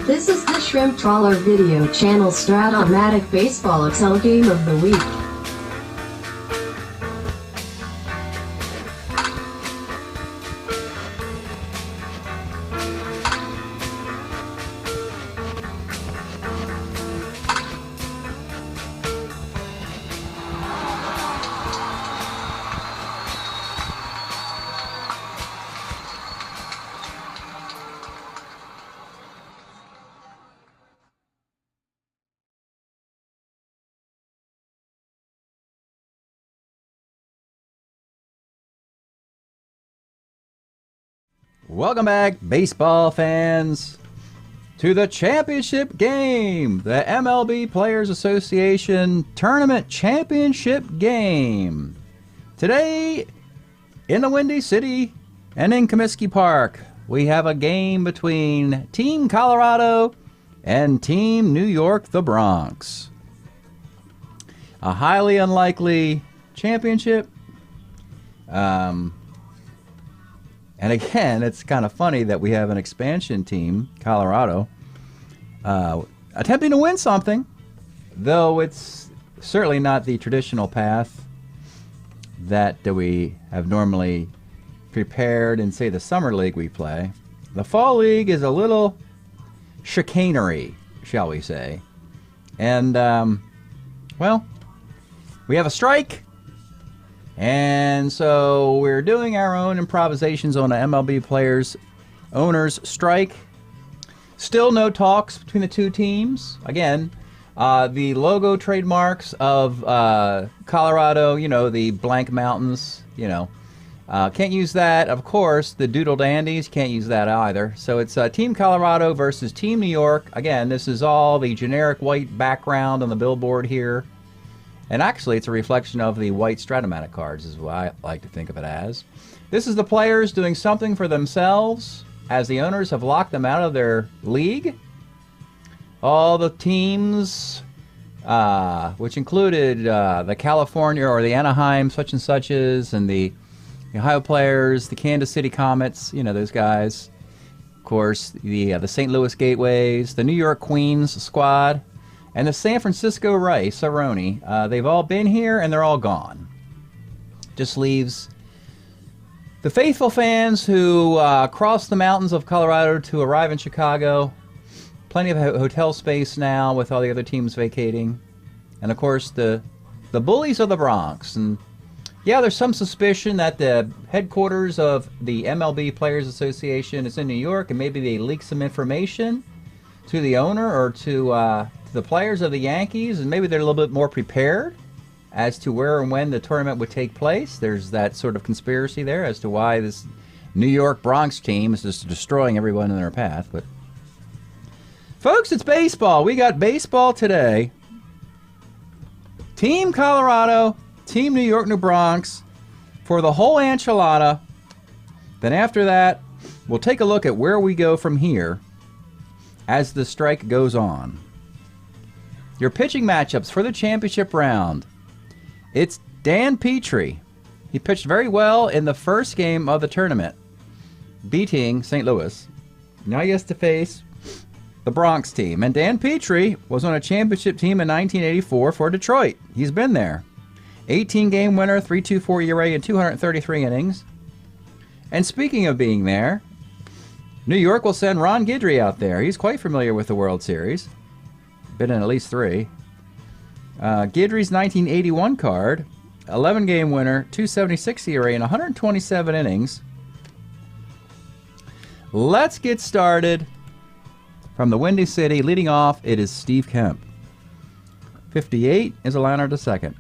This is the Shrimp Trawler Video Channel Strat-O-Matic Baseball Excel Game of the Week. Welcome back, baseball fans, to the championship game, the MLB Players Association Tournament Championship Game. Today, in the Windy City and in Comiskey Park, we have a game between Team Colorado and Team New York, the Bronx. A highly unlikely championship. And again, it's kind of funny that we have an expansion team, Colorado, attempting to win something, though it's certainly not the traditional path that we have normally prepared in, say, the summer league we play. The fall league is a little chicanery, shall we say. And, well, we have a strike. And so we're doing our own improvisations on the MLB Players Owners Strike. Still no talks between the two teams. Again, the logo trademarks of Colorado, you know, the blank mountains, you know. Can't use that. Of course, the Doodle Dandies, can't use that either. So it's Team Colorado versus Team New York. Again, this is all the generic white background on the billboard here. And actually, it's a reflection of the white Strat-O-Matic cards, is what I like to think of it as. This is the players doing something for themselves, as the owners have locked them out of their league. All the teams, which included the California or the Anaheim such and suches, and the Ohio Players, the Kansas City Comets, you know, those guys. Of course, the St. Louis Gateways, the New York Queens squad, and the San Francisco Rice, Aroni. They've all been here, and they're all gone. Just leaves the faithful fans who crossed the mountains of Colorado to arrive in Chicago. Plenty of hotel space now with all the other teams vacating. And, of course, the bullies of the Bronx. And, yeah, there's some suspicion that the headquarters of the MLB Players Association is in New York, and maybe they leaked some information to the owner or to the players of the Yankees, and maybe they're a little bit more prepared as to where and when the tournament would take place. There's that sort of conspiracy there as to why this New York Bronx team is just destroying everyone in their path. But folks, it's baseball. We got baseball today. Team Colorado, Team New York, New Bronx for the whole enchilada. Then after that, we'll take a look at where we go from here as the strike goes on. Your pitching matchups for the championship round. It's Dan Petrie. He pitched very well in the first game of the tournament, beating St. Louis. Now he has to face the Bronx team. And Dan Petrie was on a championship team in 1984 for Detroit. He's been there. 18-game winner, 3.24 ERA in 233 innings. And speaking of being there, New York will send Ron Guidry out there. He's quite familiar with the World Series. Been in at least 3. Guidry's 1981 card, 11-game winner, 276 ERA in 127 innings. Let's get started from the Windy City. Leading off, it is Steve Kemp. 58 is a liner to second.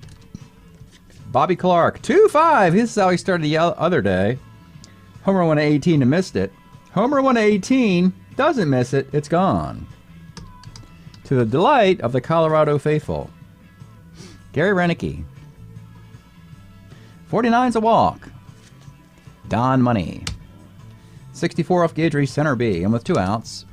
Bobby Clark, 2-5. This is how he started the other day. Homer went to 18 and missed it. Homer went to 18, doesn't miss it, it's gone. To the delight of the Colorado faithful. Gary Renicky. 49's a walk. Don Money. 64 off Guidry, center B, and with 2 outs.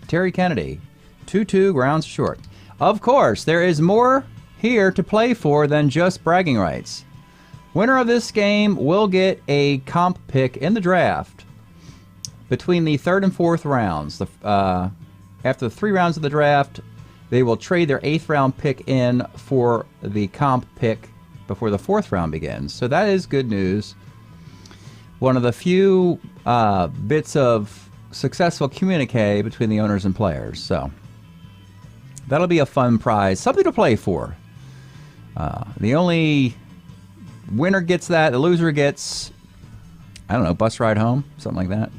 Terry Kennedy. 2-2, grounds short. Of course, there is more here to play for than just bragging rights. Winner of this game will get a comp pick in the draft between the 3rd and 4th rounds. The After the 3 rounds of the draft, they will trade their 8th round pick in for the comp pick before the 4th round begins. So that is good news. One of the few bits of successful communique between the owners and players. So that'll be a fun prize, something to play for. The only winner gets that. The loser gets, I don't know, bus ride home, something like that.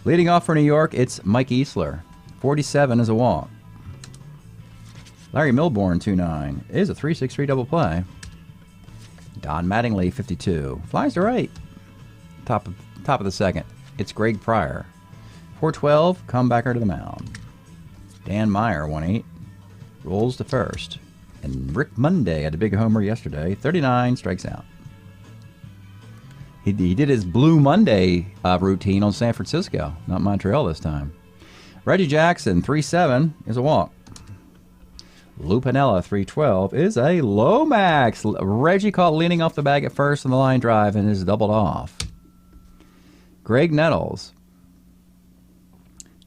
Leading off for New York, it's Mike Easler. 47 is a walk. Larry Milbourne, 2-9, is a 3-6-3 double play. Don Mattingly, 52, flies to right. Top of the second, it's Greg Pryor. 4-12, comebacker to the mound. Dan Meyer, 1-8, rolls to first. And Rick Monday had a big homer yesterday. 39, strikes out. He did his Blue Monday routine on San Francisco, not Montreal this time. Reggie Jackson, 3-7, is a walk. Lou Piniella, 3-12, is a low max. Reggie caught leaning off the bag at first on the line drive and is doubled off. Greg Nettles,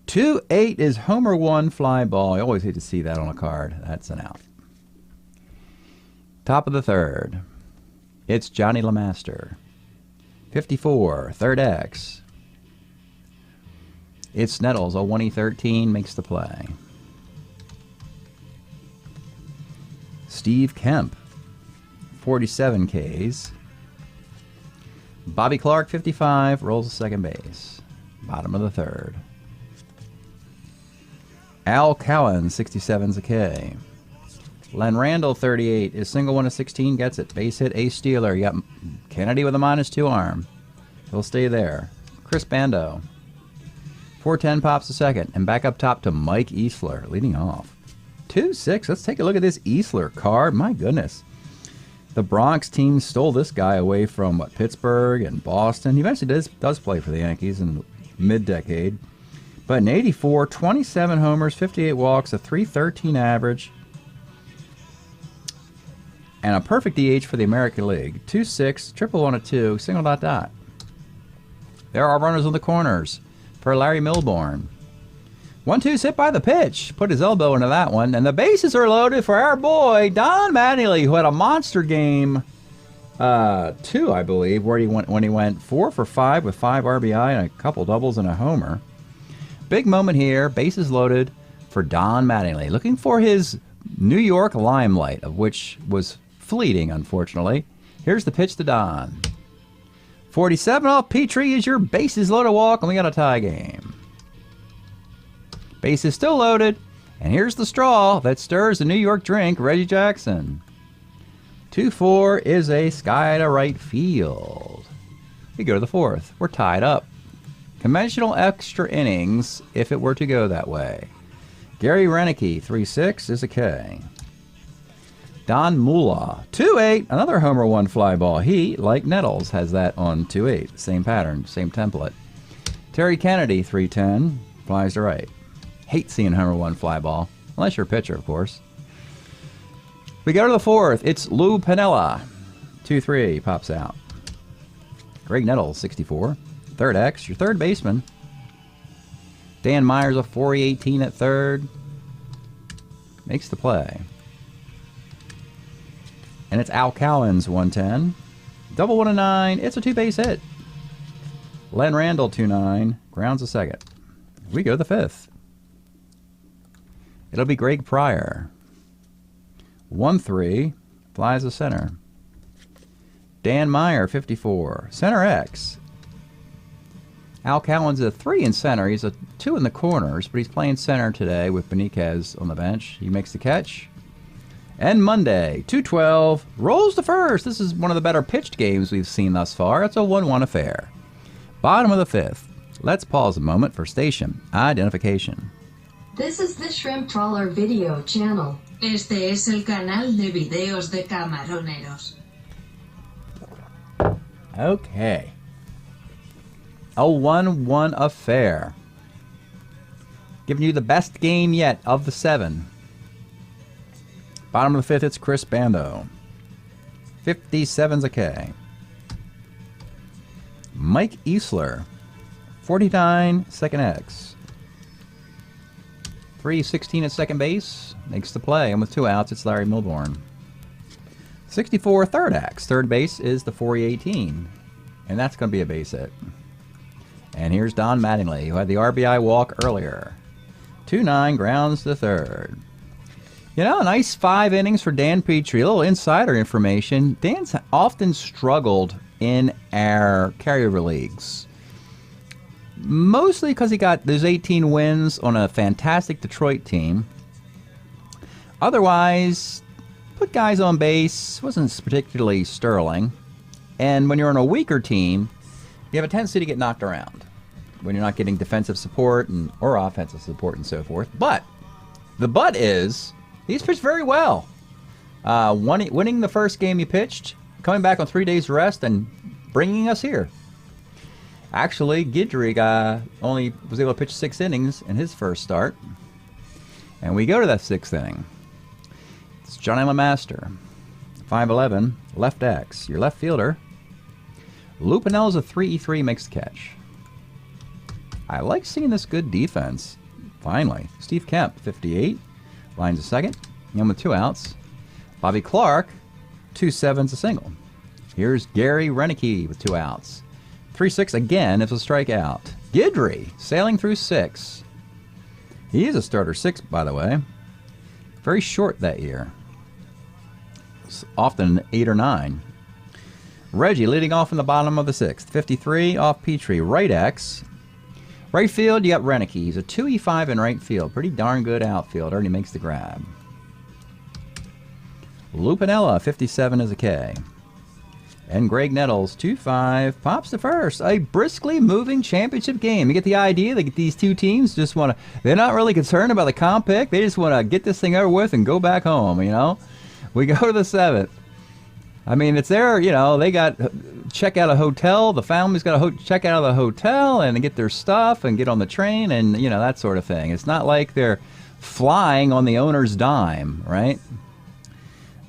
2-8 is homer 1 fly ball. I always hate to see that on a card. That's an out. Top of the third, it's Johnny LeMaster. 54, third X. It's Nettles, a 1-13, makes the play. Steve Kemp, 47 Ks. Bobby Clark, 55, rolls to second base. Bottom of the third. Al Cowan, 67's a K. Len Randall, 38, is single 1-16, gets it. Base hit, ace stealer. You got Kennedy with a -2 arm. He'll stay there. Chris Bando, 4-10, pops to second. And back up top to Mike Easler, leading off. 2-6, let's take a look at this Easler card. My goodness. The Bronx team stole this guy away from Pittsburgh and Boston. He eventually does play for the Yankees in mid-decade. But in 84, 27 homers, 58 walks, a 3.13 average. And a perfect DH for the American League. 2-6, triple on a 2, single dot dot. There are runners on the corners for Larry Milbourne. 1-2's hit by the pitch. Put his elbow into that one. And the bases are loaded for our boy, Don Mattingly, who had a monster game 2, I believe, where he went 4 for 5 with 5 RBI and a couple doubles and a homer. Big moment here. Bases loaded for Don Mattingly. Looking for his New York limelight, of which was fleeting, unfortunately. Here's the pitch to Don. 47 off Petrie is your bases loaded walk, and we got a tie game. Base is still loaded, and here's the straw that stirs the New York drink, Reggie Jackson. 2-4 is a sky to right field. We go to the 4th. We're tied up. Conventional extra innings if it were to go that way. Gary Renicky, 3-6, is a K. Don Mula, 2-8, another homer 1 fly ball. He, like Nettles, has that on 2-8. Same pattern, same template. Terry Kennedy, 3-10, flies to right. Hate seeing homer 1 fly ball, unless you're a pitcher, of course. We go to the 4th. It's Lou Piniella, 2-3, pops out. Greg Nettles, 64. Third X, your third baseman. Dan Myers, a 4-18 at third. Makes the play. And it's Al Cowan's 1-10. Double 1-9. It's a 2-base hit. Len Randall, 2-9. Grounds a second. We go to the 5th. It'll be Greg Pryor. 1-3. Flies to center. Dan Meyer, 54. Center X. Al Cowan's a 3 in center. He's a 2 in the corners, but he's playing center today with Beniquez on the bench. He makes the catch. And Monday, 2-12, rolls to first. This is one of the better pitched games we've seen thus far. It's a 1-1 affair. Bottom of the 5th. Let's pause a moment for station identification. This is the Shrimp Trawler video channel. Este es el canal de videos de camaroneros. Okay. A 1-1 affair. Giving you the best game yet of the 7. Bottom of the 5th, it's Chris Bando. 57's a K. Mike Easler. 49, second X. 316 at second base. Makes the play. And with 2 outs, it's Larry Milbourne. 64 third acts. Third base is the 418. And that's going to be a base hit. And here's Don Mattingly, who had the RBI walk earlier. 2-9, grounds to third. You know, a nice 5 innings for Dan Petrie. A little insider information. Dan's often struggled in our carryover leagues. Mostly because he got those 18 wins on a fantastic Detroit team. Otherwise, put guys on base, wasn't particularly sterling. And when you're on a weaker team, you have a tendency to get knocked around when you're not getting defensive support or offensive support and so forth. But the but is, he's pitched very well. Winning the first game he pitched, coming back on 3 days rest, and bringing us here. Actually, Guidry only was able to pitch 6 innings in his first start. And we go to that 6th inning. It's Johnny LeMaster, 5'11", left X. Your left fielder. Lou Pinilla's a 3-3, makes the catch. I like seeing this good defense. Finally. Steve Kemp, 58, lines a second. And with 2 outs. Bobby Clark, 2-7's a single. Here's Gary Renicky with 2 outs. 3-6 again is a strikeout. Guidry sailing through 6. He is a starter 6, by the way. Very short that year. It's often 8 or 9. Reggie leading off in the bottom of the 6th. 53 off Petrie. Right X. Right field, you got Renicky. He's a 2-5 in right field. Pretty darn good outfielder, and he makes the grab. Lou Piniella, 57 is a K. And Greg Nettles, 2-5, pops to first. A briskly moving championship game. You get the idea that these two teams just want to, they're not really concerned about the comp pick. They just want to get this thing over with and go back home, you know. We go to the 7th. I mean, it's there, you know, they got check out a hotel. The family's got to check out of the hotel and get their stuff and get on the train and, you know, that sort of thing. It's not like they're flying on the owner's dime, right?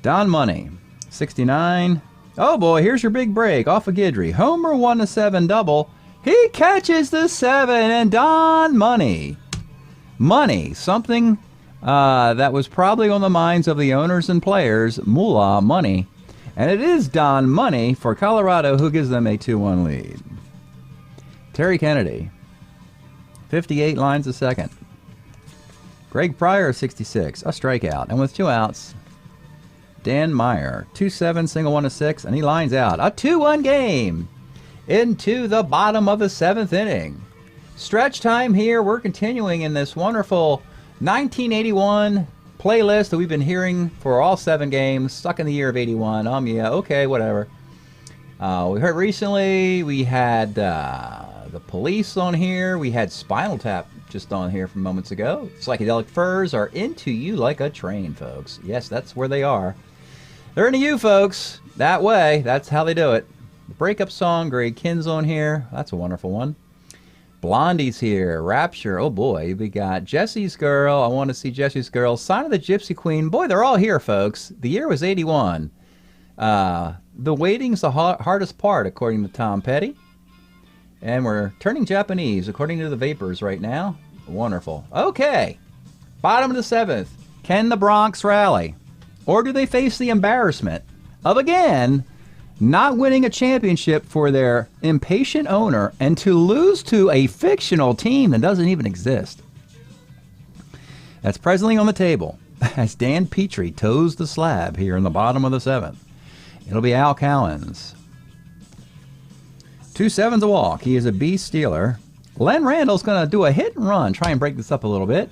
Don Money, 69. Oh boy, here's your big break off of Guidry. Homer 1-7 double. He catches the 7, and Don Money. Money, something that was probably on the minds of the owners and players. Moolah Money. And it is Don Money for Colorado, who gives them a 2-1 lead. Terry Kennedy, 58, lines a second. Greg Pryor, 66, a strikeout. And with 2 outs, Dan Meyer, 2-7, single 1-6, and he lines out. A 2-1 game into the bottom of the 7th inning. Stretch time here. We're continuing in this wonderful 1981 playlist that we've been hearing for all 7 games, stuck in the year of 81. Yeah, okay, whatever. We heard recently, we had the Police on here. We had Spinal Tap just on here from moments ago. Psychedelic Furs are into you like a train, folks. Yes, that's where they are. They're into you, folks. That way. That's how they do it. The breakup song, Greg Kinn's on here. That's a wonderful one. Blondie's here. Rapture. Oh, boy. We got Jesse's Girl. I want to see Jesse's Girl. Sign of the Gypsy Queen. Boy, they're all here, folks. The year was 81. The waiting's the hardest part, according to Tom Petty. And we're turning Japanese, according to the Vapors right now. Wonderful. Okay. Bottom of the 7th. Can the Bronx rally? Or do they face the embarrassment of, again, not winning a championship for their impatient owner and to lose to a fictional team that doesn't even exist? That's presently on the table as Dan Petrie toes the slab here in the bottom of the 7th. It'll be Al Cowens. 2-7's a walk. He is a B stealer. Len Randall's going to do a hit and run, try and break this up a little bit.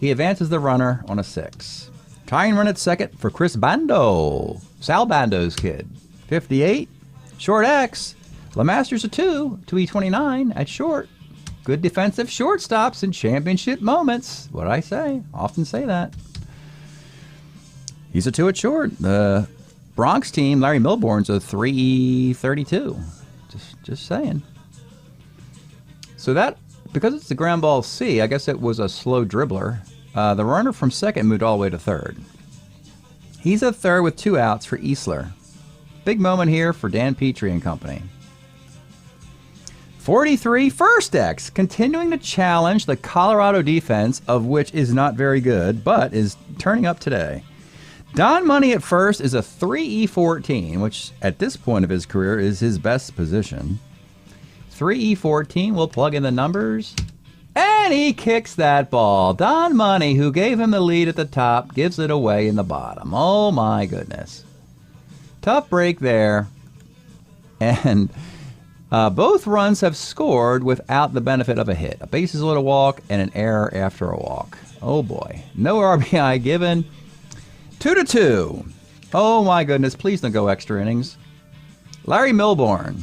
He advances the runner on a 6. Tying run at second for Chris Bando. Sal Bando's kid. 58. Short X. LeMaster's a 2E29 at short. Good defensive shortstops in championship moments. What I say? Often say that. He's a 2 at short. The Bronx team, Larry Milbourne's a 3E32. Just saying. So that, because it's the ground ball C, I guess it was a slow dribbler. The runner from second moved all the way to third. He's a third with 2 outs for Easler. Big moment here for Dan Petrie and company. 43, First X, continuing to challenge the Colorado defense, of which is not very good, but is turning up today. Don Money at first is a 3E14, which at this point of his career is his best position. 3E14 will plug in the numbers, and he kicks that ball. Don Money, who gave him the lead at the top, gives it away in the bottom. Oh my goodness. Tough break there. And both runs have scored without the benefit of a hit. A bases loaded walk and an error after a walk. Oh boy. No RBI given. 2-2. Oh my goodness. Please don't go extra innings. Larry Milbourne.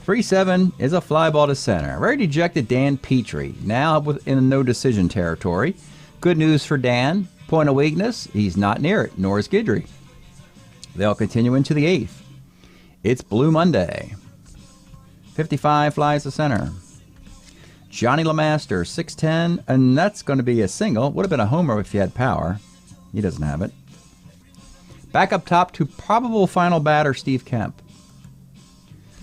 3-7 is a fly ball to center. Very dejected Dan Petrie. Now in no decision territory. Good news for Dan. Point of weakness. He's not near it. Nor is Guidry. They'll continue into the 8th. It's Blue Monday. 55 flies to center. Johnny LeMaster, 6'10", and that's going to be a single. Would have been a homer if he had power. He doesn't have it. Back up top to probable final batter, Steve Kemp.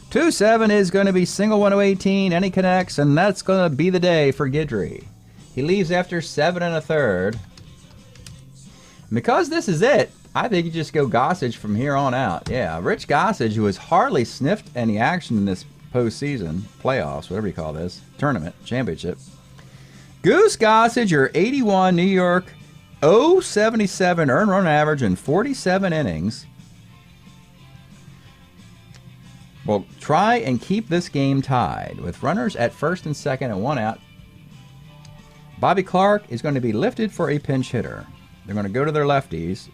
2-7 is going to be single 1-18, and he connects, and that's going to be the day for Guidry. He leaves after 7 1/3. Because this is it, I think you just go Gossage from here on out. Yeah, Rich Gossage, who has hardly sniffed any action in this postseason, playoffs, whatever you call this, tournament, championship. Goose Gossage, your 81 New York, 0.77 earned run average in 47 innings. Will try and keep this game tied with runners at first and second and one out. Bobby Clark is going to be lifted for a pinch hitter. They're going to go to their lefties.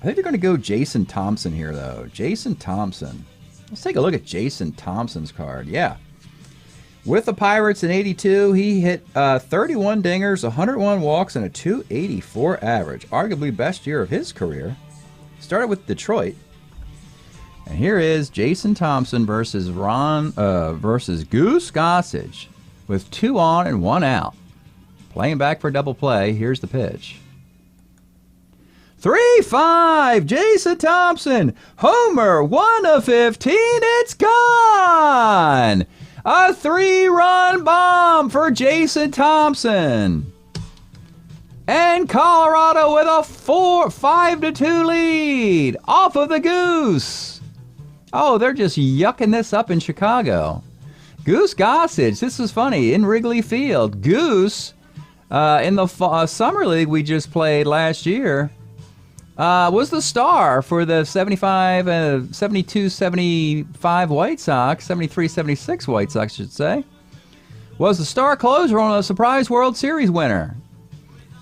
I think they're going to go Jason Thompson here, though. Jason Thompson. Let's take a look at Jason Thompson's card. Yeah. With the Pirates in 82, he hit 31 dingers, 101 walks, and a 284 average. Arguably best year of his career. Started with Detroit. And here is Jason Thompson versus Goose Gossage with 2 on and 1 out. Playing back for double play. Here's the pitch. 3-5, Jason Thompson, homer, 1 of 15, it's gone! A 3-run bomb for Jason Thompson. And Colorado with a 5-2 lead off of the Goose. Oh, they're just yucking this up in Chicago. Goose Gossage, this is funny, in Wrigley Field. Goose, in the Summer League we just played last year, was the star for the 72-75 White Sox, 73-76 White Sox, I should say. Was the star closer on a surprise World Series winner.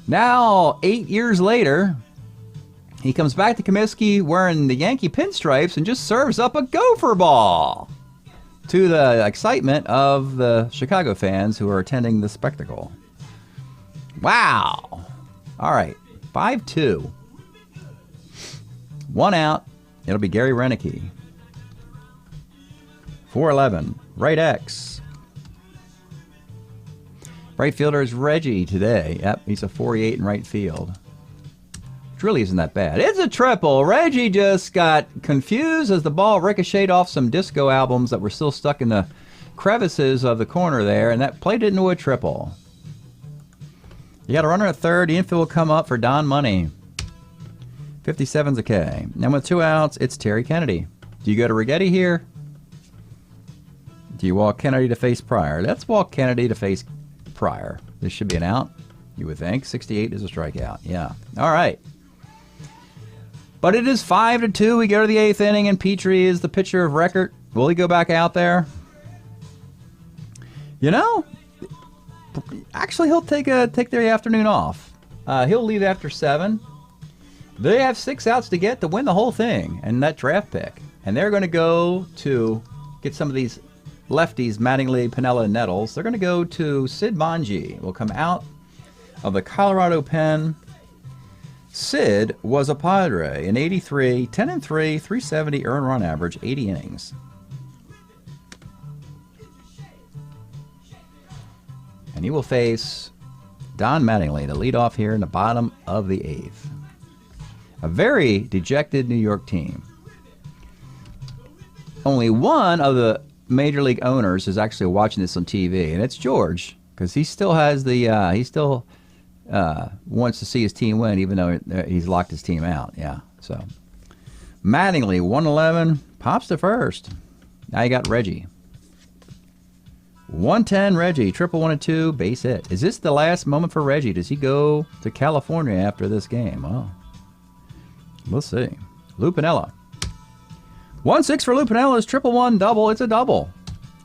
Now, 8 years later, he comes back to Comiskey wearing the Yankee pinstripes and just serves up a gopher ball to the excitement of the Chicago fans who are attending the spectacle. Wow. All right, 5-2. 1 out. It'll be Gary Renicky. 4-11. Right X. Right fielder is Reggie today. Yep, he's a 48 in right field. Which really isn't that bad. It's a triple. Reggie just got confused as the ball ricocheted off some disco albums that were still stuck in the crevices of the corner there, and that played it into a triple. You got a runner at third. The infield will come up for Don Money. 57's a K. And with 2 outs, it's Terry Kennedy. Do you go to Righetti here? Do you walk Kennedy to face Pryor? Let's walk Kennedy to face Pryor. This should be an out, you would think. 68 is a strikeout. Yeah. All right. But it is 5-2. We go to the 8th inning, and Petrie is the pitcher of record. Will he go back out there? You know, actually, he'll take the afternoon off. He'll leave after 7. They have 6 outs to get to win the whole thing and that draft pick. And they're going to go to get some of these lefties, Mattingly, Piniella, and Nettles. They're going to go to Sid Manji. Will come out of the Colorado pen. Sid was a Padre in 83, 10-3, 370 earned run average, 80 innings. And he will face Don Mattingly, the leadoff here in the bottom of the 8th. A very dejected New York team. only one of the major league owners is actually watching this on TV, and it's George, because he still has the he still wants to see his team win, even though he's locked his team out. Yeah. So Mattingly 111 pops to first. Now you got Reggie. 110 Reggie, triple 1 and 2, base hit. Is this the last moment for Reggie? Does he go to California after this game? Oh, we'll see. Lupinella. 1-6 for Lupinella is triple 1 double. It's a double.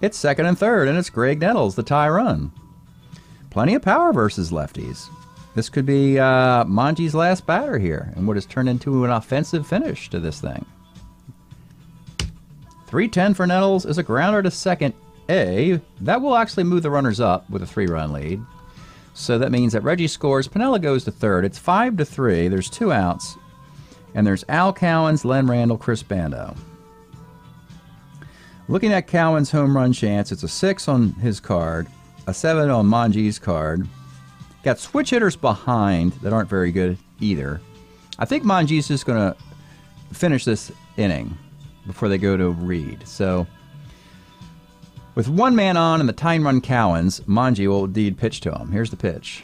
It's second and third, and it's Greg Nettles, the tie run. Plenty of power versus lefties. This could be Manji's last batter here, and what has turned into an offensive finish to this thing. 310 for Nettles is a grounder to second. That will actually move the runners up with a 3-run lead. So that means that Reggie scores. Pinella goes to third. It's 5-3. There's 2 outs. And there's Al Cowens, Len Randall, Chris Bando. Looking at Cowens' home run chance, it's a 6 on his card, a 7 on Manji's card. Got switch hitters behind that aren't very good either. I think Manji's just going to finish this inning before they go to Reed. So with 1 man on and the tying run Cowens, Manji will indeed pitch to him. Here's the pitch.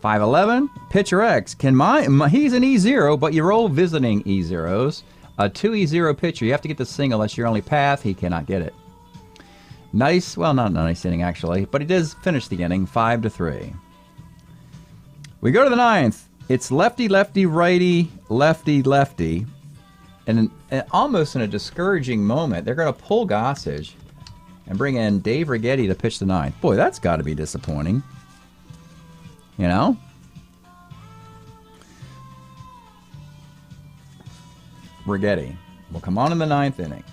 5-11, pitcher X. He's an E0, but you roll visiting E0s. A 2 E0 pitcher, you have to get the single. That's your only path. He cannot get it. Nice, well, not a nice inning actually, but he does finish the inning, 5-3. We go to the 9th. It's lefty, lefty, righty, lefty, lefty. And almost in a discouraging moment, they're going to pull Gossage and bring in Dave Righetti to pitch the 9th. Boy, that's got to be disappointing. You know? Righetti will come on in the 9th inning.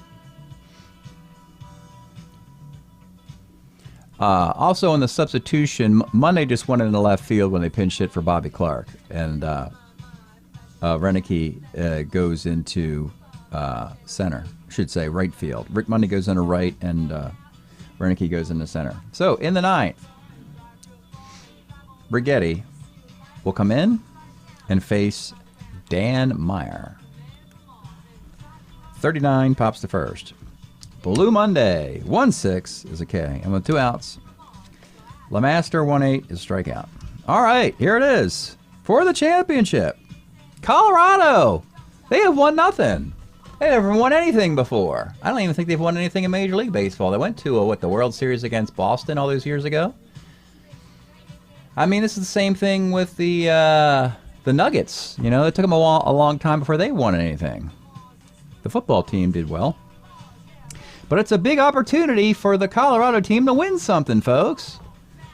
Also in the substitution, Monday just went into left field when they pinch hit for Bobby Clark. And Renicky goes into center. I should say right field. Rick Monday goes into right, and Renicky goes into center. So in the 9th, Righetti will come in and face Dan Meyer. 39 pops to first. Blue Monday, 1-6 is a K. And with 2 outs, LeMaster 1-8 is strikeout. All right, here it is for the championship. Colorado, they have won nothing. They never won anything before. I don't even think they've won anything in Major League Baseball. They went to the World Series against Boston all those years ago. I mean, this is the same thing with the Nuggets. You know, it took them a long time before they won anything. The football team did well. But it's a big opportunity for the Colorado team to win something, folks.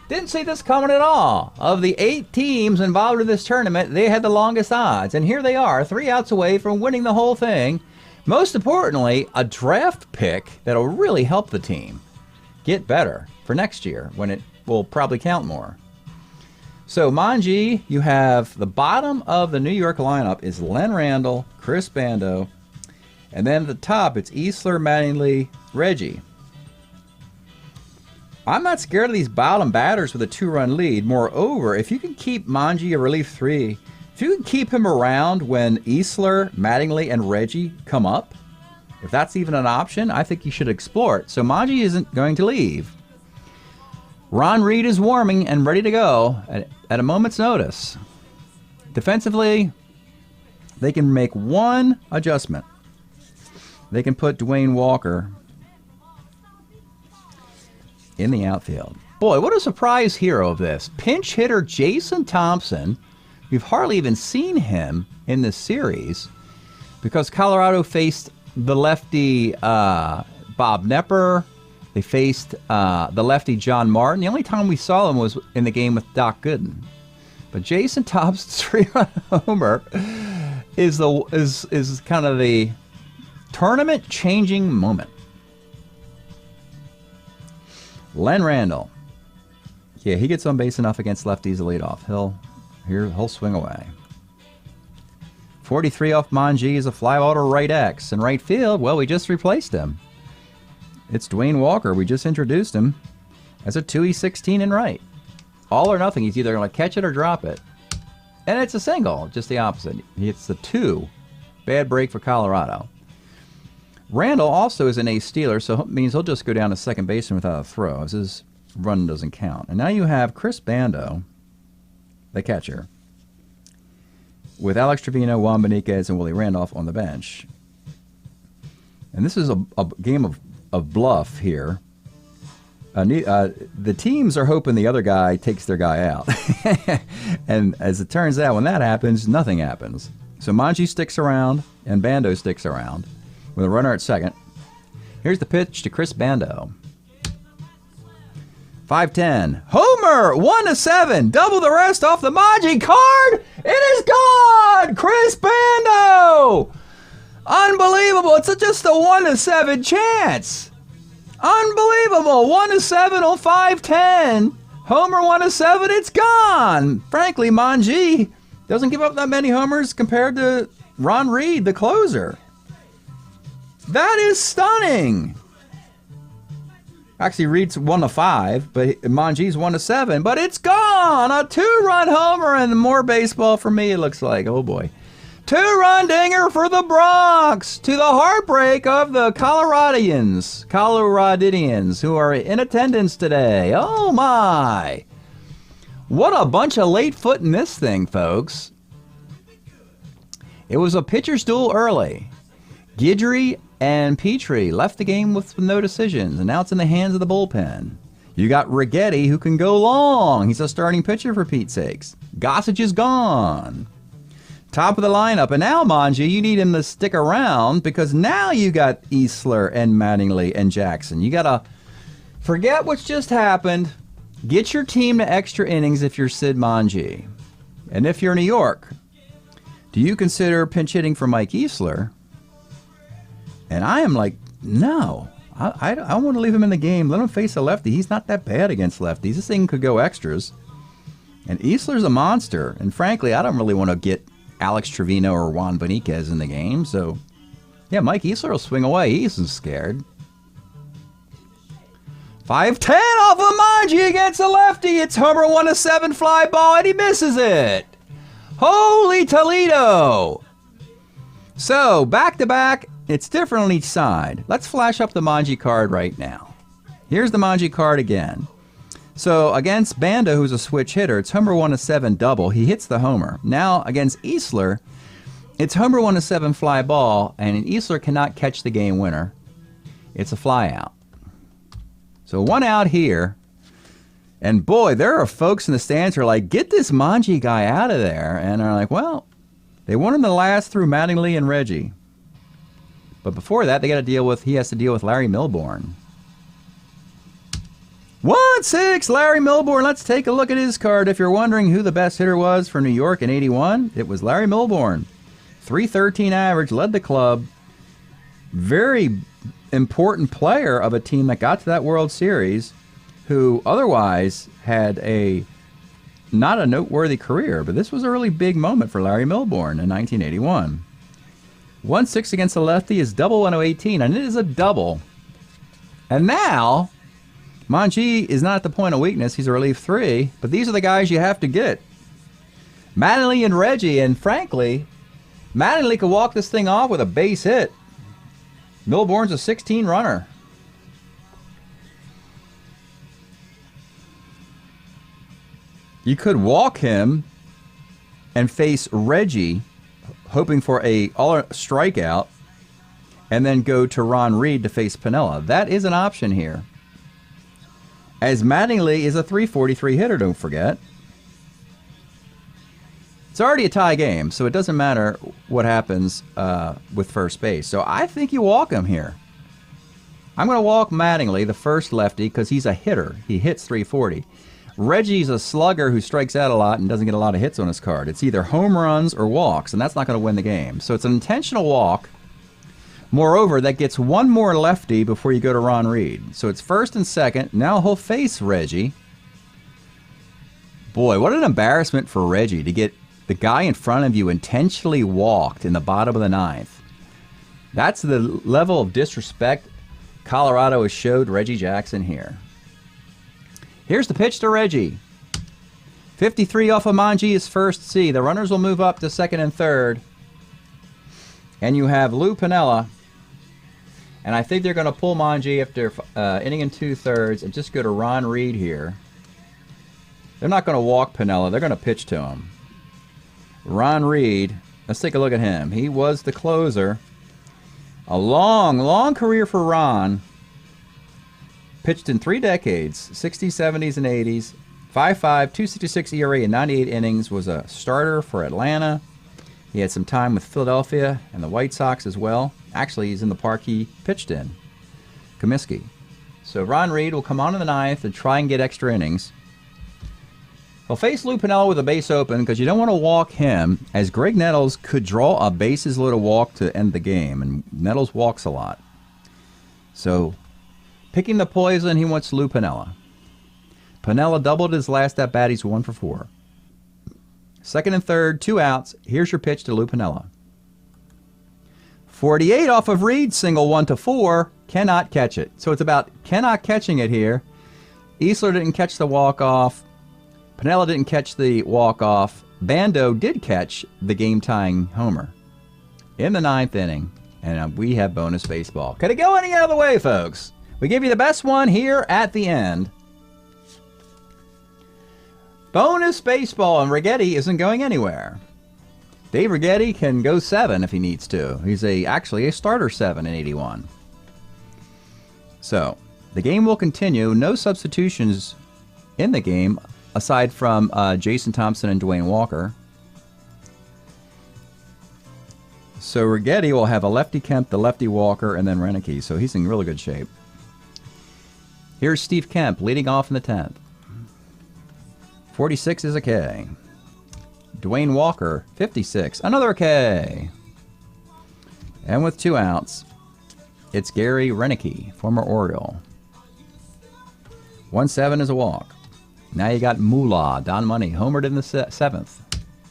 Didn't see this coming at all. Of the 8 teams involved in this tournament, they had the longest odds. And here they are, 3 outs away from winning the whole thing. Most importantly, a draft pick that'll really help the team get better for next year when it will probably count more. So, Manji, you have the bottom of the New York lineup is Len Randall, Chris Bando, and then at the top, it's Easler, Mattingly, Reggie. I'm not scared of these bottom batters with a 2-run lead. Moreover, if you can keep Manji a relief 3, if you can keep him around when Easler, Mattingly, and Reggie come up, if that's even an option, I think you should explore it. So Manji isn't going to leave. Ron Reed is warming and ready to go at a moment's notice. Defensively, they can make one adjustment. They can put Dwayne Walker in the outfield. Boy, what a surprise hero of this. Pinch hitter Jason Thompson. We've hardly even seen him in this series because Colorado faced the lefty Bob Knepper. They faced the lefty John Martin. The only time we saw him was in the game with Doc Gooden. But Jason Thompson's 3-run homer is kind of the tournament-changing moment. Len Randall. Yeah, he gets on base enough against lefties to lead off. He'll swing away. 43 off Manji is a fly ball to right X. In right field, well, we just replaced him. It's Dwayne Walker. We just introduced him as a 2E16 in right. All or nothing. He's either going to catch it or drop it. And it's a single, just the opposite. He hits the 2. Bad break for Colorado. Randall also is an ace stealer, so it means he'll just go down to second baseman without a throw, as his run doesn't count. And now you have Chris Bando, the catcher, with Alex Trevino, Juan Beniquez, and Willie Randolph on the bench. And this is a game of bluff here. The teams are hoping the other guy takes their guy out. And as it turns out, when that happens, nothing happens. So Manji sticks around, and Bando sticks around with a runner at second. Here's the pitch to Chris Bando. 5-10. Homer! 1-7. Double the rest off the Manji card. It is gone! Chris Bando! Unbelievable. It's just a 1-7 chance. Unbelievable. 1-7 on 5-10. Homer 1-7. It's gone. Frankly, Manji doesn't give up that many homers compared to Ron Reed, the closer. That is stunning. Actually, Reed's 1-5, but Manji's 1-7. But it's gone. A 2-run homer and more baseball for me, it looks like. Oh, boy. 2-run dinger for the Bronx to the heartbreak of the Coloradians, who are in attendance today. Oh, my. What a bunch of late foot in this thing, folks. It was a pitcher's duel early. Guidry and Petrie left the game with no decisions, and now it's in the hands of the bullpen. You got Righetti, who can go long. He's a starting pitcher, for Pete's sakes. Gossage is gone. Top of the lineup. And now, Manji, you need him to stick around because now you got Easler and Mattingly and Jackson. You got to forget what's just happened. Get your team to extra innings if you're Sid Manji. And if you're New York, do you consider pinch hitting for Mike Easler? And I am like, no. I want to leave him in the game. Let him face a lefty. He's not that bad against lefties. This thing could go extras. And Easler's a monster. And frankly, I don't really want to get Alex Trevino or Juan Beniquez in the game. So, yeah, Mike Easler will swing away. He isn't scared. 5-10 off of Manji against a lefty. It's Homer 1-7 fly ball, and he misses it. Holy Toledo. So, back-to-back, it's different on each side. Let's flash up the Manji card right now. Here's the Manji card again. So against Banda, who's a switch hitter, it's Homer 1-7 double. He hits the homer. Now against Easler, it's Homer 1-7 fly ball, and Easler cannot catch the game winner. It's a fly out. So 1 out here. And boy, there are folks in the stands who are like, get this Manji guy out of there. And they're like, well, they want him to last through Mattingly and Reggie. But before that, he has to deal with Larry Milbourne. 1-6, Larry Milbourne. Let's take a look at his card. If you're wondering who the best hitter was for New York in '81, it was Larry Milbourne. .313 average, led the club. Very important player of a team that got to that World Series, who otherwise had not a noteworthy career, but this was a really big moment for Larry Milbourne in 1981. 1-6 against the lefty is double 1-18, and it is a double. And now Manji is not at the point of weakness. He's a relief 3, but these are the guys you have to get. Mattingly and Reggie, and frankly, Mattingly could walk this thing off with a base hit. Milbourne's a 16 runner. You could walk him and face Reggie, hoping for a strikeout, and then go to Ron Reed to face Piniella. That is an option here. As Mattingly is a .343 hitter, don't forget. It's already a tie game, so it doesn't matter what happens with first base. So I think you walk him here. I'm going to walk Mattingly, the first lefty, because he's a hitter. He hits .340. Reggie's a slugger who strikes out a lot and doesn't get a lot of hits on his card. It's either home runs or walks, and that's not going to win the game. So it's an intentional walk. Moreover, that gets one more lefty before you go to Ron Reed. So it's first and second. Now he'll face Reggie. Boy, what an embarrassment for Reggie to get the guy in front of you intentionally walked in the bottom of the ninth. That's the level of disrespect Colorado has showed Reggie Jackson here. Here's the pitch to Reggie. 53 off of Manji is first C. The runners will move up to second and third. And you have Lou Piniella And I think they're going to pull Manji after inning and 2/3 and just go to Ron Reed here. They're not going to walk Piniella. They're going to pitch to him. Ron Reed, let's take a look at him. He was the closer. A long, long career for Ron. Pitched in 3 decades, 60s, 70s, and 80s. 5.5, 2.66 ERA in 98 innings. Was a starter for Atlanta. He had some time with Philadelphia and the White Sox as well. Actually, he's in the park he pitched in, Comiskey. So Ron Reed will come on in the 9th and try and get extra innings. He'll face Lou Piniella with a base open because you don't want to walk him, as Greg Nettles could draw a bases loaded walk to end the game, and Nettles walks a lot. So, picking the poison, he wants Lou Piniella. Piniella doubled his last at bat. He's 1 for 4. 2nd and 3rd, 2 outs. Here's your pitch to Lou Piniella. 48 off of Reed, single 1-4. Cannot catch it. So it's about cannot catching it here. Easler didn't catch the walk-off. Piniella didn't catch the walk-off. Bando did catch the game-tying homer in the 9th inning. And we have bonus baseball. Could it go any other way, folks? We give you the best one here at the end. Bonus baseball, and Righetti isn't going anywhere. Dave Righetti can go 7 if he needs to. He's actually a starter 7 in 81. So, the game will continue. No substitutions in the game aside from Jason Thompson and Dwayne Walker. So Righetti will have a lefty Kemp, the lefty Walker, and then Renicky. So he's in really good shape. Here's Steve Kemp leading off in the 10th. 46 is a K. Dwayne Walker, 56. Another K. And with 2 outs, it's Gary Renicky, former Oriole. 1-7 is a walk. Now you got Moolah, Don Money, homered in the 7th.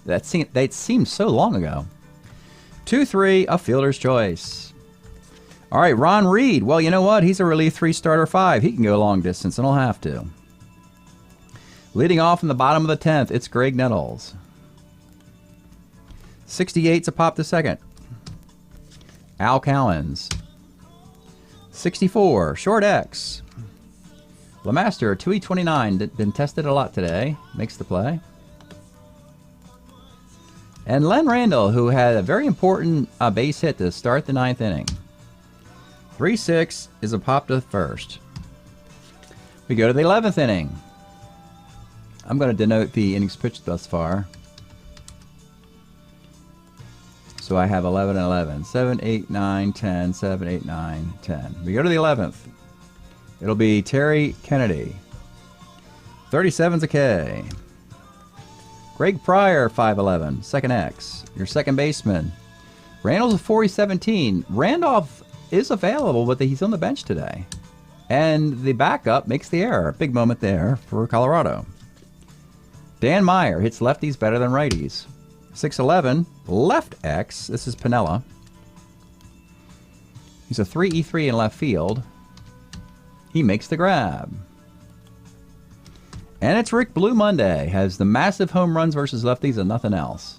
That seemed so long ago. 2-3, a fielder's choice. All right, Ron Reed. Well, you know what? He's a relief 3 starter 5. He can go long distance, and he'll have to. Leading off in the bottom of the 10th, it's Greg Nettles. 68's a pop to second. Al Cowens. 64, short X. Lemaster, 2E29, been tested a lot today. Makes the play. And Len Randall, who had a very important base hit to start the 9th inning. 3-6 is a pop to first. We go to the 11th inning. I'm going to denote the innings pitched thus far. So I have 11 and 11. 7, 8, 9, 10, 7, 8, 9, 10. We go to the 11th. It'll be Terry Kennedy. 37's a K. Greg Pryor, 5'11", second X. Your second baseman. Randall's a 4-17. Randolph is available, but he's on the bench today. And the backup makes the error. Big moment there for Colorado. Dan Meyer hits lefties better than righties. 6'11", left X. This is Piniella. He's a 3E3 in left field. He makes the grab. And it's Rick Blue Monday. Has the massive home runs versus lefties and nothing else.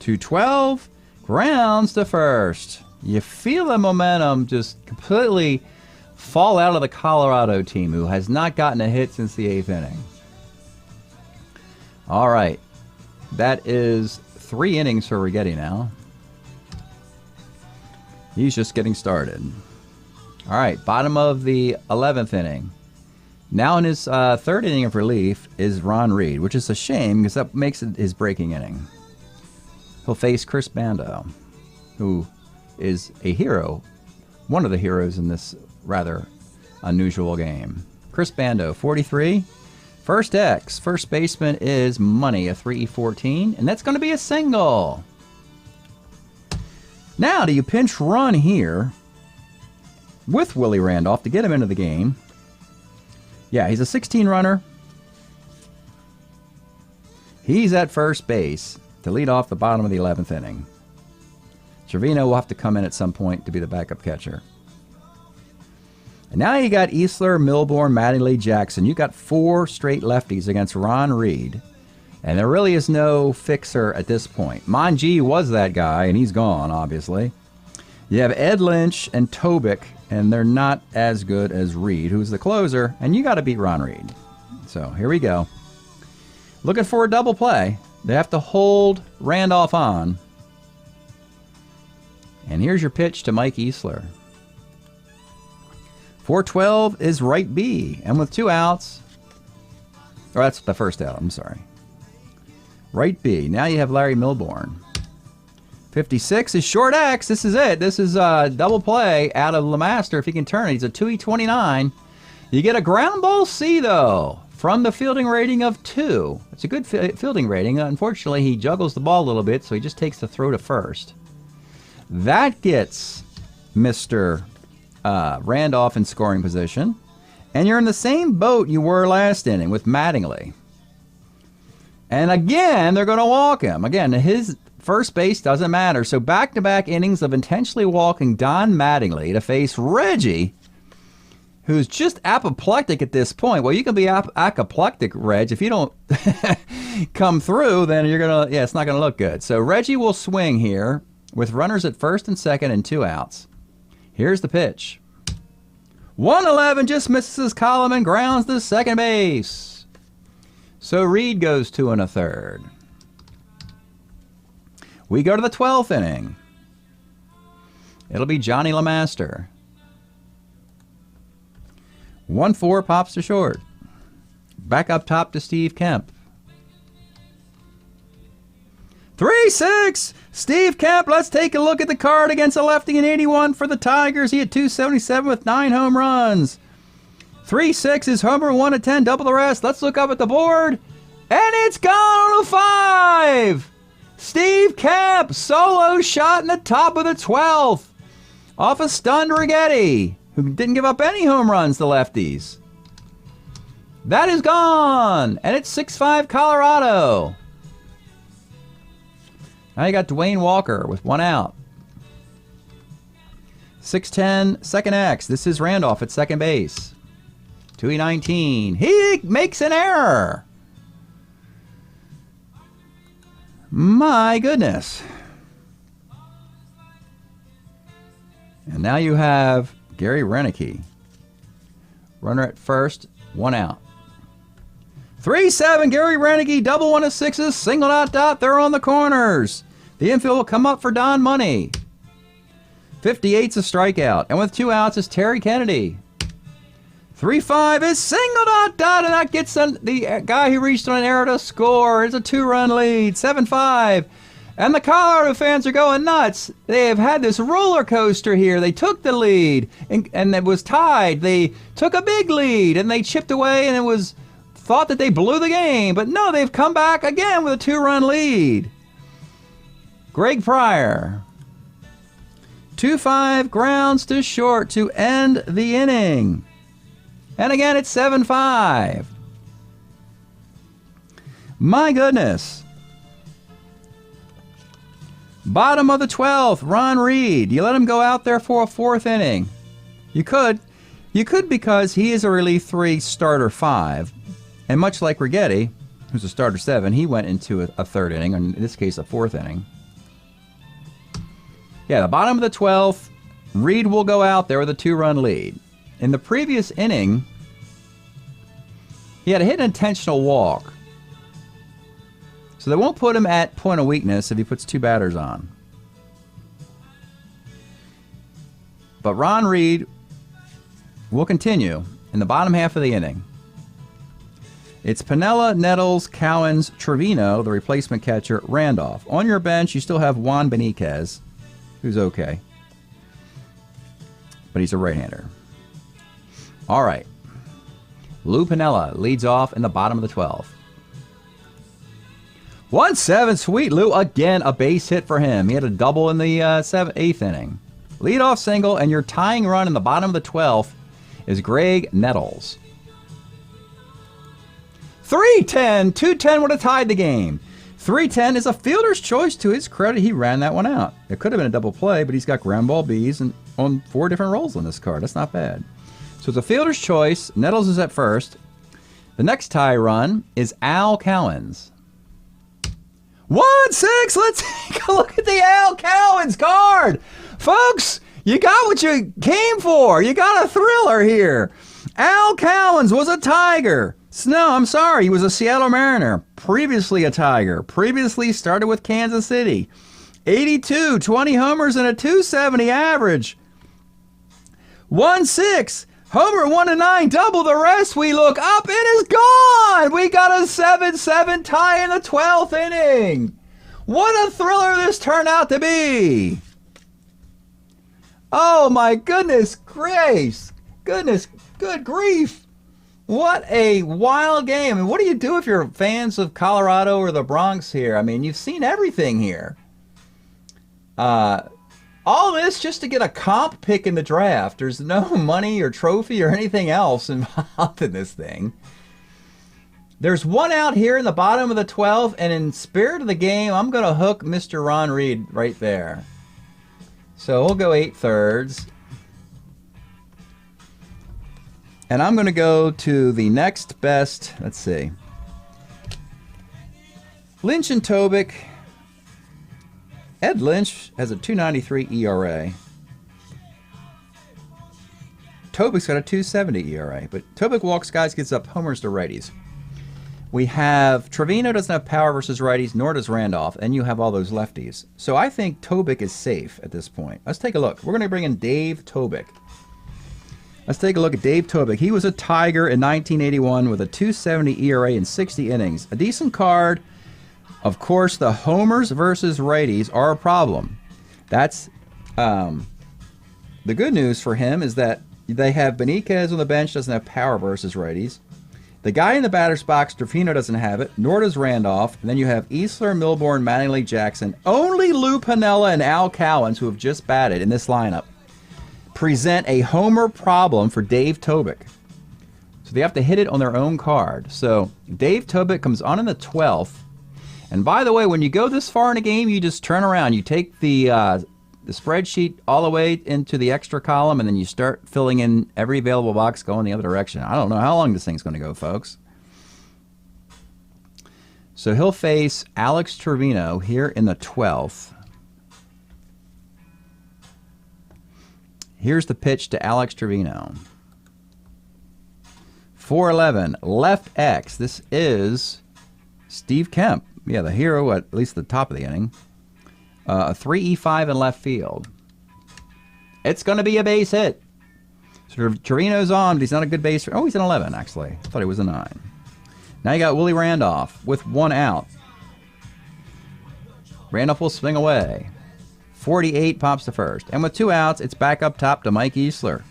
212, grounds to first. You feel the momentum just completely fall out of the Colorado team, who has not gotten a hit since the 8th inning. All right. That is 3 innings for Righetti now. He's just getting started. All right, bottom of the 11th inning. Now in his 3rd inning of relief is Ron Reed, which is a shame because that makes it his breaking inning. He'll face Chris Bando, who is a hero, one of the heroes in this rather unusual game. Chris Bando, 43. First X, first baseman is Money, a 3E14, and that's going to be a single. Now, do you pinch run here with Willie Randolph to get him into the game? Yeah, he's a 16 runner. He's at first base to lead off the bottom of the 11th inning. Trevino will have to come in at some point to be the backup catcher. And now you got Easler, Milbourne, Mattingly, Jackson. You got 4 straight lefties against Ron Reed. And there really is no fixer at this point. Manji was that guy, and he's gone, obviously. You have Ed Lynch and Tobick and they're not as good as Reed, who's the closer, and you got to beat Ron Reed. So here we go. Looking for a double play. They have to hold Randolph on. And here's your pitch to Mike Easler. 412 is right B, and with 2 outs, or that's the first out, I'm sorry. Right B. Now you have Larry Milbourne. 56 is short X. This is it. This is a double play out of LeMaster if he can turn it. He's a 2E29. You get a ground ball C, though, from the fielding rating of 2. It's a good fielding rating. Unfortunately, he juggles the ball a little bit, so he just takes the throw to first. That gets Mr. Randolph in scoring position. And you're in the same boat you were last inning with Mattingly. And again, they're going to walk him. Again, his first base doesn't matter. So back-to-back innings of intentionally walking Don Mattingly to face Reggie, who's just apoplectic at this point. Well, you can be apoplectic, Reg. If you don't come through, then you're going to, it's not going to look good. So Reggie will swing here with runners at first and second and 2 outs. Here's the pitch. 111 just misses his column and grounds to second base. So Reed goes 2 1/3. We go to the 12th inning. It'll be Johnny LeMaster. 1-4 pops to short. Back up top to Steve Kemp. 3-6. Steve Kemp, let's take a look at the card against a lefty in 81 for the Tigers. He had 277 with 9 home runs. 3-6 is homer, 1-10, double the rest. Let's look up at the board. And it's gone on a 5. Steve Kemp, solo shot in the top of the 12th. Off a stunned Righetti, who didn't give up any home runs to lefties. That is gone. And it's 6-5 Colorado. Now you got Dwayne Walker with 1 out. 6-10, second X. This is Randolph at second base. 2E19. He makes an error. My goodness. And now you have Gary Renicky. Runner at first, 1 out. 3-7, Gary Renicky, double 1 of 6s, single dot, they're on the corners. The infield will come up for Don Money. 58's a strikeout, and with 2 outs is Terry Kennedy. 3-5 is single dot, and that gets the guy who reached on an error to score. It's a 2-run lead, 7-5. And the Colorado fans are going nuts. They have had this roller coaster here. They took the lead, and it was tied. They took a big lead, and they chipped away, and it was thought that they blew the game, but no, they've come back again with a 2-run lead. Greg Pryor. 2-5 grounds to short to end the inning. And again, it's 7-5. My goodness. Bottom of the 12th, Ron Reed. You let him go out there for a 4th inning. You could. You could because he is a relief 3, starter 5. And much like Righetti, who's a starter 7, he went into a 3rd inning, or in this case, a 4th inning. Yeah, the bottom of the 12th, Reed will go out there with a 2-run lead. In the previous inning, he had a hit and intentional walk. So they won't put him at point of weakness if he puts 2 batters on. But Ron Reed will continue in the bottom half of the inning. It's Piniella, Nettles, Cowens, Trevino, the replacement catcher, Randolph. On your bench, you still have Juan Beniquez, who's okay. But he's a right-hander. All right. Lou Piniella leads off in the bottom of the 12th. 1-7, sweet Lou. Again, a base hit for him. He had a double in the 8th inning. Leadoff single, and your tying run in the bottom of the 12th is Greg Nettles. 3-10. 2-10 would have tied the game. 3-10 is a fielder's choice. To his credit, he ran that one out. It could have been a double play, but he's got ground ball Bs and on 4 different roles on this card. That's not bad. So it's a fielder's choice. Nettles is at first. The next tie run is Al Cowens. 1-6. Let's take a look at the Al Cowens card. Folks, You got what you came for. You got a thriller here. Al Cowens was a Tiger. No, I'm sorry. He was a Seattle Mariner. Previously a Tiger. Previously started with Kansas City. 82, 20 homers and a 270 average. 1-6. Homer 1-9. Double the rest. We look up. It is gone. We got a 7-7 tie in the 12th inning. What a thriller this turned out to be. Oh my goodness grace. Good grief. What a wild game. And what do you do if you're fans of Colorado or the Bronx here? I mean, you've seen everything here. All this just to get a comp pick in the draft. There's no money or trophy or anything else involved in this thing. There's one out here in the bottom of the 12th, and in spirit of the game, I'm going to hook Mr. Ron Reed right there. So we'll go 8/3. And I'm going to go to the next best, let's see. Lynch and Tobic. Ed Lynch has a 2.93 ERA. Tobic's got a 2.70 ERA, but Tobic walks guys, gets up homers to righties. We have Trevino doesn't have power versus righties, nor does Randolph, and you have all those lefties. So I think Tobic is safe at this point. Let's take a look. We're going to bring in Dave Tobic. Let's take a look at Dave Tobic. He was a Tiger in 1981 with a 2.70 ERA in 60 innings. A decent card. Of course, the homers versus righties are a problem. That's the good news for him is that they have Benitez on the bench, doesn't have power versus righties. The guy in the batter's box, Trevino, doesn't have it, nor does Randolph. And then you have Easler, Milbourne, Mattingly, Jackson. Only Lou Piniella and Al Cowens, who have just batted in this lineup, present a homer problem for Dave Tobic. So they have to hit it on their own card. So Dave Tobic comes on in the 12th. And by the way, when you go this far in a game, you just turn around. You take the spreadsheet all the way into the extra column, and then you start filling in every available box going the other direction. I don't know how long this thing's going to go, folks. So he'll face Alex Trevino here in the 12th. Here's the pitch to Alex Trevino. 4-11, left X. This is Steve Kemp. Yeah, the hero at least the top of the inning. A 3-5 in left field. It's going to be a base hit. So Trevino's on, but he's not a good base. Oh, he's an 11, actually. I thought he was a 9. Now you got Willie Randolph with one out. Randolph will swing away. 48 pops to first. And with 2 outs, it's back up top to Mike Easler.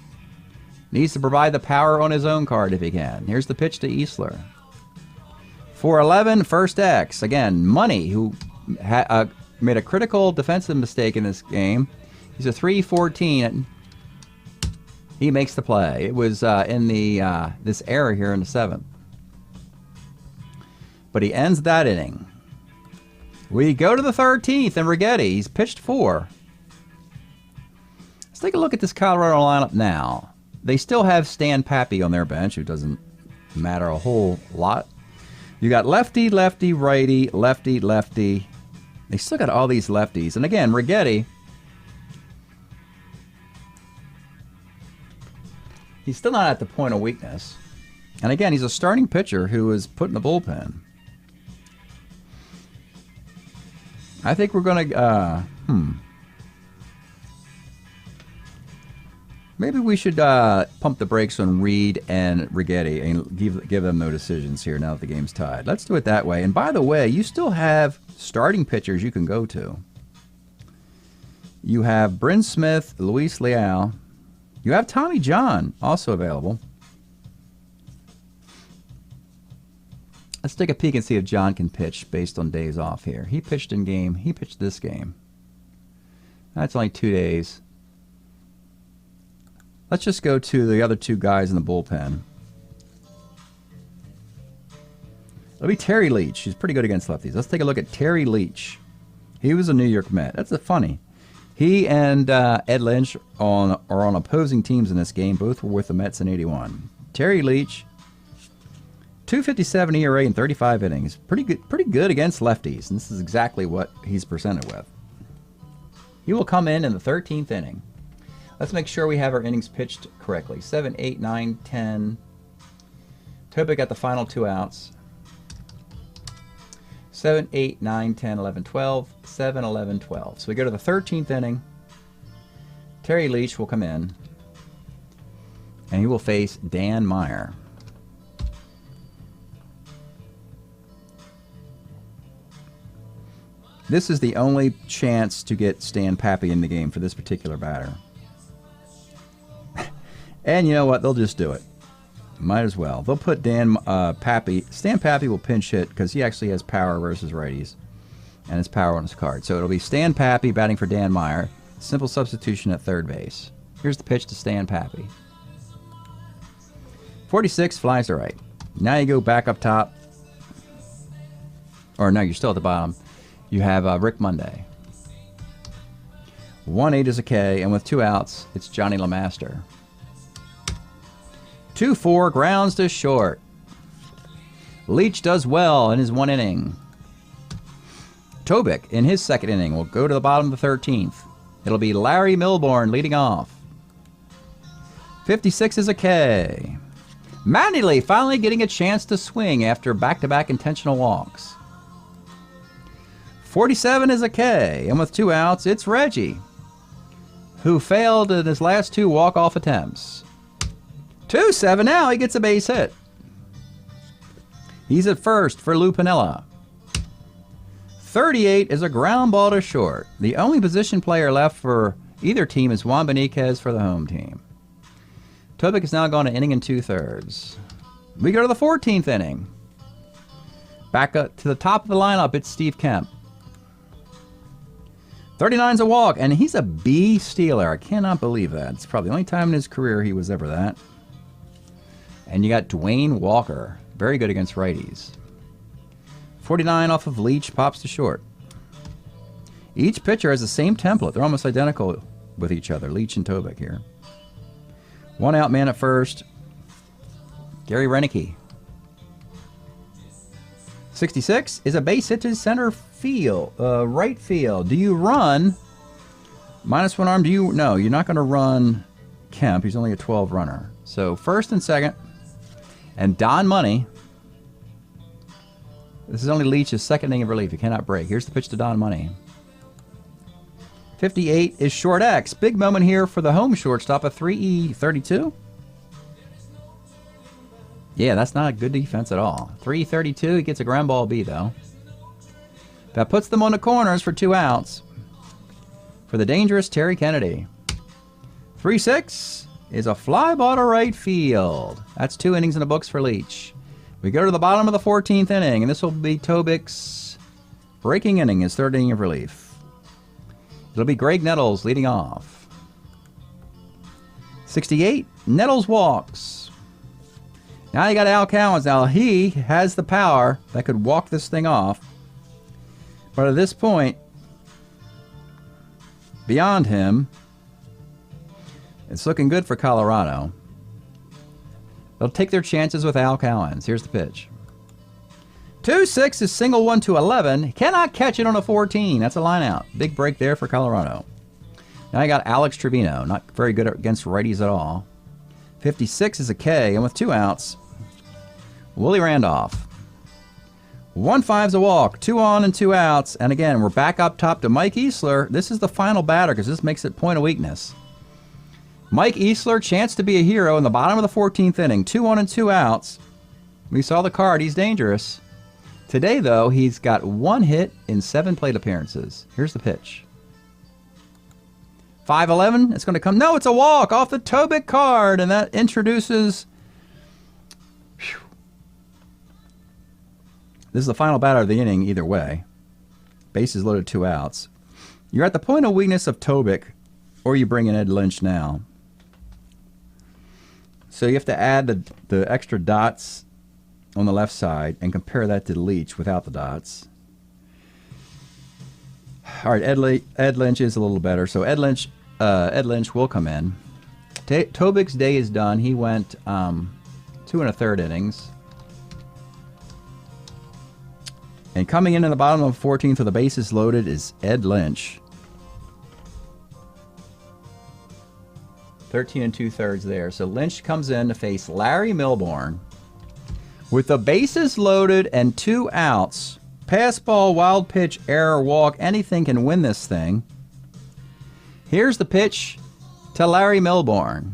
Needs to provide the power on his own card if he can. Here's the pitch to Easler. 4-11, first X. Again, Money, who made a critical defensive mistake in this game. He's a 3-14. He makes the play. It was in the this error here in the 7th. But he ends that inning. We go to the 13th, and Righetti. He's pitched 4. Let's take a look at this Colorado lineup now. They still have Stan Pappy on their bench, who doesn't matter a whole lot. You got lefty, lefty, righty, lefty, lefty. They still got all these lefties. And again, Righetti, he's still not at the point of weakness. And again, he's a starting pitcher who is put in the bullpen. I think we're going to, maybe we should pump the brakes on Reed and Righetti and give them no decisions here now that the game's tied. Let's do it that way. And by the way, you still have starting pitchers you can go to. You have Bryn Smith, Luis Leal. You have Tommy John also available. Let's take a peek and see if John can pitch based on days off here. He pitched in game. He pitched this game. That's only 2 days. Let's just go to the other 2 guys in the bullpen. It'll be Terry Leach. He's pretty good against lefties. Let's take a look at Terry Leach. He was a New York Met. That's funny. He and Ed Lynch are on opposing teams in this game. Both were with the Mets in 81. Terry Leach, 2.57 ERA in 35 innings. Pretty good against lefties, and this is exactly what he's presented with. He will come in the 13th inning. Let's make sure we have our innings pitched correctly. 7, 8, 9, 10. Tobik got the final 2 outs. 7, 8, 9, 10, 11, 12. 7, 11, 12. So we go to the 13th inning. Terry Leach will come in. And he will face Dan Meyer. This is the only chance to get Stan Pappy in the game for this particular batter. And you know what? They'll just do it. Might as well. They'll put Pappy. Stan Pappy will pinch hit because he actually has power versus righties. And his power on his card. So it'll be Stan Pappy batting for Dan Meyer. Simple substitution at third base. Here's the pitch to Stan Pappy. 46 flies to right. Now you go back up top. Or no, you're still at the bottom. You have Rick Monday. 1-8 is a K, and with 2 outs, it's Johnny LeMaster. 2-4, grounds to short. Leach does well in his 1 inning. Tobik, in his 2nd inning, will go to the bottom of the 13th. It'll be Larry Milbourne leading off. 56 is a K. Mattingly finally getting a chance to swing after back-to-back intentional walks. 47 is a K, and with 2 outs, it's Reggie, who failed in his last 2 walk-off attempts. 2-7 now, he gets a base hit. He's at first for Lou Piniella. 38 is a ground ball to short. The only position player left for either team is Juan Beniquez for the home team. Tobik has now gone an inning and 2/3. We go to the 14th inning. Back up to the top of the lineup, it's Steve Kemp. 39's a walk, and he's a B stealer. I cannot believe that. It's probably the only time in his career he was ever that. And you got Dwayne Walker. Very good against righties. 49 off of Leach, pops to short. Each pitcher has the same template. They're almost identical with each other, Leach and Tobik here. 1 out, man at first. Gary Renicky. 66 is a base hit to center field, right field. Do you run? -1 arm. Do you? No, you're not going to run Kemp. He's only a 12 runner. So first and second. And Don Money. This is only Leach's 2nd inning of relief. He cannot break. Here's the pitch to Don Money. 58 is short X. Big moment here for the home shortstop. A 3-32. Yeah, that's not a good defense at all. 3-32. He gets a ground ball B, though. That puts them on the corners for 2 outs. For the dangerous Terry Kennedy. 3-6 is a fly ball to right field. That's 2 innings in the books for Leach. We go to the bottom of the 14th inning, and this will be Tobik's breaking inning, his 3rd inning of relief. It'll be Greg Nettles leading off. 68, Nettles walks. Now you got Al Cowens. Now he has the power that could walk this thing off. But at this point, beyond him, it's looking good for Colorado. They'll take their chances with Al Cowens. Here's the pitch. 2-6 is single 1 to 11. Cannot catch it on a 14. That's a line out. Big break there for Colorado. Now I got Alex Trevino. Not very good against righties at all. 56 is a K, and with 2 outs, Willie Randolph. 1-5 is a walk. 2 on and 2 outs. And again, we're back up top to Mike Easler. This is the final batter because this makes it point of weakness. Mike Easler, chance to be a hero in the bottom of the 14th inning. 2 on and 2 outs. We saw the card. He's dangerous. Today, though, he's got 1 hit in 7 plate appearances. Here's the pitch. 5-11. It's going to come. No, it's a walk off the Tobik card, and that introduces. Whew. This is the final batter of the inning either way. Bases loaded, 2 outs. You're at the point of weakness of Tobik, or you bring in Ed Lynch now. So you have to add the extra dots on the left side and compare that to Leach without the dots. All right, Ed Lynch is a little better. So Ed Lynch will come in. Tobik's day is done. He went 2 1/3 innings. And coming in the bottom of the 14th with the bases loaded is Ed Lynch. 13 2/3 there. So Lynch comes in to face Larry Milbourne. With the bases loaded and 2 outs, pass ball, wild pitch, error, walk, anything can win this thing. Here's the pitch to Larry Milbourne.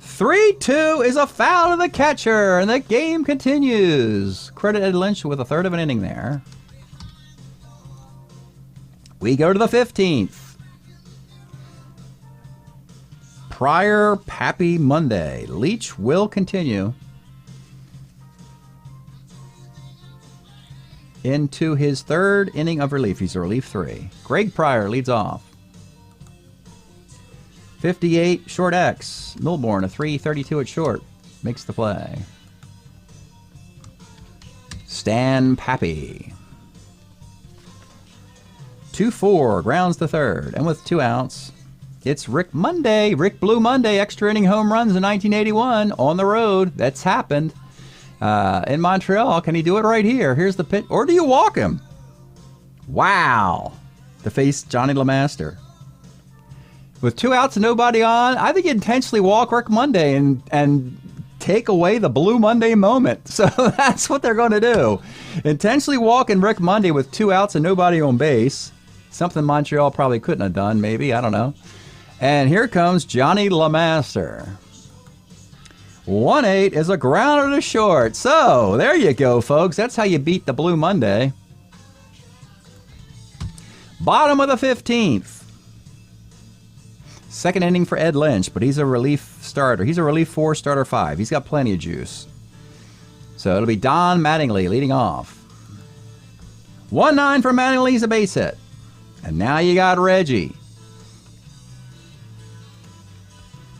3-2 is a foul to the catcher, and the game continues. Credit Ed Lynch with a third of an inning there. We go to the 15th. Pryor Pappy Monday. Leach will continue into his 3rd inning of relief. He's a relief 3. Greg Pryor leads off. 58, short X. Milbourne, a 3.32 at short. Makes the play. Stan Pappy. 2-4, grounds to 3rd. And with 2 outs, it's Rick Monday. Rick Blue Monday, extra inning home runs in 1981 on the road. That's happened in Montreal. Can he do it right here? Here's the pitch. Or do you walk him? Wow. To face Johnny LeMaster. With 2 outs and nobody on, I think you intentionally walk Rick Monday and take away the Blue Monday moment. So that's what they're going to do. Intentionally walking Rick Monday with 2 outs and nobody on base. Something Montreal probably couldn't have done, maybe. I don't know. And here comes Johnny LeMaster. 1-8 is a grounder to short. So there you go, folks. That's how you beat the Blue Monday. Bottom of the 15th. 2nd inning for Ed Lynch, but he's a relief starter. He's a relief 4, starter 5. He's got plenty of juice. So it'll be Don Mattingly leading off. 1-9 for Mattingly. He's a base hit. And now you got Reggie.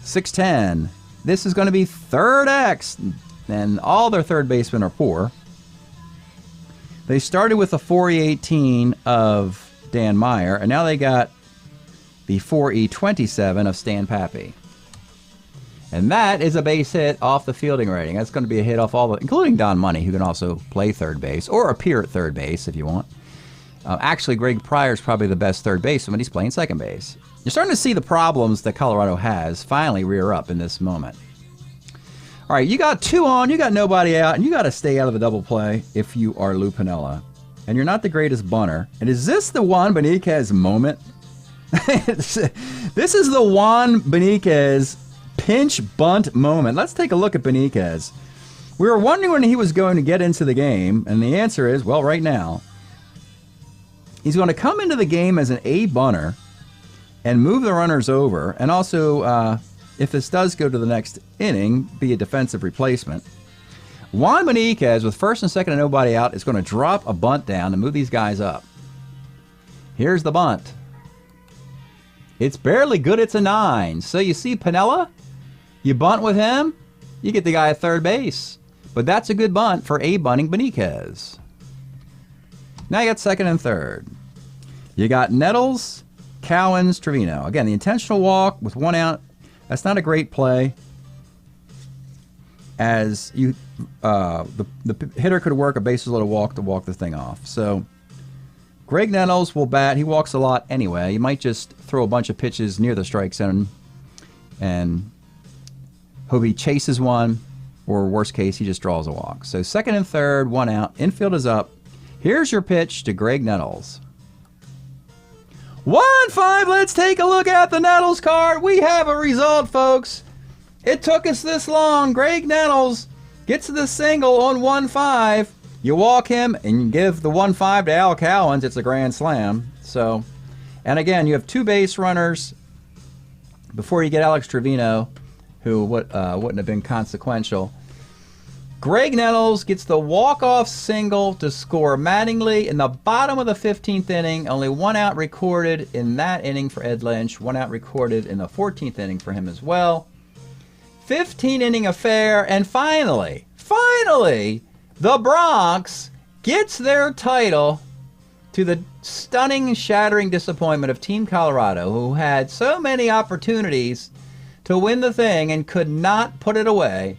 6-10. This is going to be 3rd X. And all their third basemen are poor. They started with the 4.18 of Dan Meyer, and now they got the 4.27 of Stan Pappy. And that is a base hit off the fielding rating. That's going to be a hit off all the, including Don Money, who can also play third base or appear at third base if you want. Actually, Greg Pryor is probably the best third baseman. He's playing second base. You're starting to see the problems that Colorado has finally rear up in this moment. All right, you got 2 on, you got nobody out, and you got to stay out of the double play if you are Lou Piniella. And you're not the greatest bunter. And is this the Juan Benitez moment? This is the Juan Benitez pinch bunt moment. Let's take a look at Benitez. We were wondering when he was going to get into the game, and the answer is, well, right now. He's going to come into the game as an A bunter and move the runners over, and also, if this does go to the next inning, be a defensive replacement. Juan Benitez, with 1st and 2nd and nobody out, is going to drop a bunt down to move these guys up. Here's the bunt. It's barely good. It's a 9. So you see Piniella, you bunt with him, you get the guy at third base. But that's a good bunt for A bunting Benitez. Now you got 2nd and 3rd. You got Nettles, Cowens, Trevino. Again, the intentional walk with 1 out. That's not a great play. As you, the hitter could work a bases loaded walk to walk the thing off. So Greg Nettles will bat. He walks a lot anyway. You might just throw a bunch of pitches near the strike zone and hope he chases one, or worst case, he just draws a walk. So 2nd and 3rd, 1 out. Infield is up. Here's your pitch to Greg Nettles. 1-5. Let's take a look at the Nettles card. We have a result, folks. It took us this long. Greg Nettles gets the single on 1-5. You walk him and you give the 1-5 to Al Cowens. It's a grand slam. So, and again, you have 2 base runners before you get Alex Trevino, who wouldn't have been consequential. Greg Nettles gets the walk-off single to score Mattingly in the bottom of the 15th inning. Only 1 out recorded in that inning for Ed Lynch. 1 out recorded in the 14th inning for him as well. 15-inning affair. And finally, the Bronx gets their title, to the stunning, shattering disappointment of Team Colorado, who had so many opportunities to win the thing and could not put it away.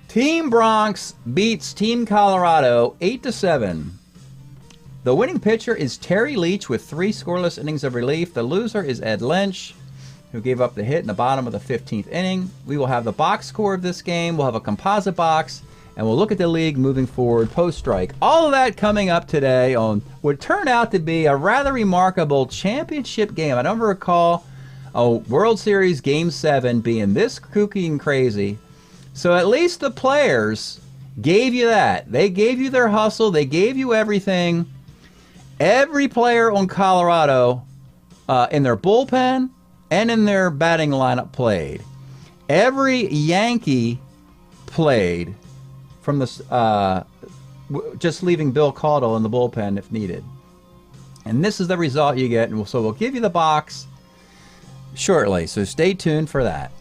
Team Bronx beats Team Colorado 8-7 The winning pitcher is Terry Leach with 3 scoreless innings of relief. The loser is Ed Lynch, who gave up the hit in the bottom of the 15th inning. We will have the box score of this game. We'll have a composite box, and we'll look at the league moving forward post-strike. All of that coming up today on what turned out to be a rather remarkable championship game. I don't recall a World Series Game 7 being this kooky and crazy. So at least the players gave you that. They gave you their hustle. They gave you everything. Every player on Colorado in their bullpen and in their batting lineup played. Every Yankee played from the just leaving Bill Caudle in the bullpen if needed. And this is the result you get. And so we'll give you the box shortly. So stay tuned for that.